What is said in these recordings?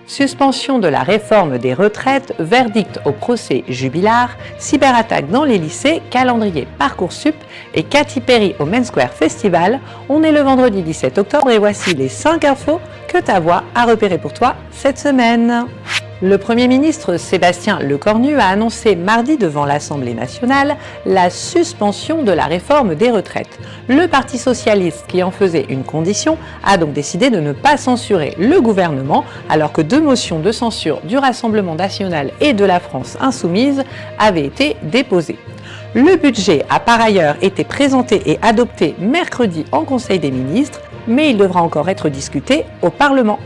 Suspension de la réforme des retraites, verdict au procès Jubilard, cyberattaque dans les lycées, calendrier Parcoursup et Katy Perry au Main Square Festival. On est le vendredi 17 octobre et voici les 5 infos que ta voix a repérées pour toi cette semaine. Le Premier ministre Sébastien Lecornu a annoncé mardi devant l'Assemblée nationale la suspension de la réforme des retraites. Le Parti socialiste, qui en faisait une condition, a donc décidé de ne pas censurer le gouvernement, alors que 2 motions de censure du Rassemblement national et de la France insoumise avaient été déposées. Le budget a par ailleurs été présenté et adopté mercredi en Conseil des ministres, mais il devra encore être discuté au Parlement.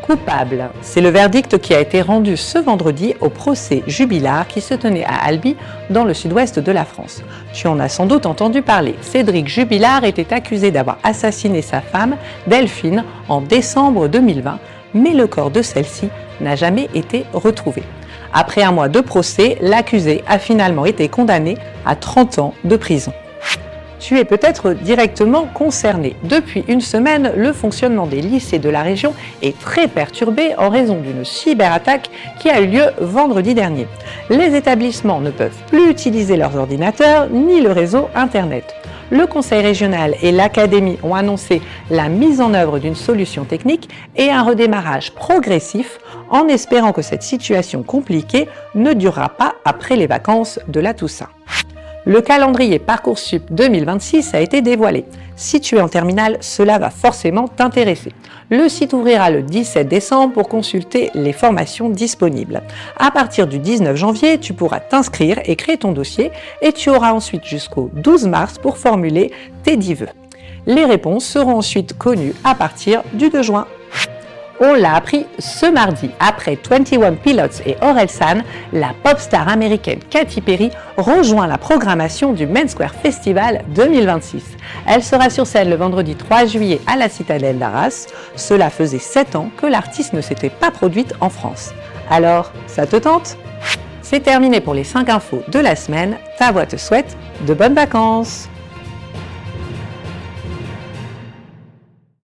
Coupable, c'est le verdict qui a été rendu ce vendredi au procès Jubilard qui se tenait à Albi, dans le sud-ouest de la France. Tu en as sans doute entendu parler. Cédric Jubilard était accusé d'avoir assassiné sa femme, Delphine, en décembre 2020, mais le corps de celle-ci n'a jamais été retrouvé. Après un mois de procès, l'accusé a finalement été condamné à 30 ans de prison. Tu es peut-être directement concerné. Depuis une semaine, le fonctionnement des lycées de la région est très perturbé en raison d'une cyberattaque qui a eu lieu vendredi dernier. Les établissements ne peuvent plus utiliser leurs ordinateurs ni le réseau Internet. Le Conseil régional et l'Académie ont annoncé la mise en œuvre d'une solution technique et un redémarrage progressif en espérant que cette situation compliquée ne durera pas après les vacances de la Toussaint. Le calendrier Parcoursup 2026 a été dévoilé. Si tu es en terminale, cela va forcément t'intéresser. Le site ouvrira le 17 décembre pour consulter les formations disponibles. À partir du 19 janvier, tu pourras t'inscrire et créer ton dossier et tu auras ensuite jusqu'au 12 mars pour formuler tes 10 vœux. Les réponses seront ensuite connues à partir du 2 juin. On l'a appris ce mardi. Après 21 Pilots et Orelsan, la pop star américaine Katy Perry rejoint la programmation du Main Square Festival 2026. Elle sera sur scène le vendredi 3 juillet à la Citadelle d'Arras. Cela faisait 7 ans que l'artiste ne s'était pas produite en France. Alors, ça te tente ? C'est terminé pour les 5 infos de la semaine. Ta voix te souhaite de bonnes vacances.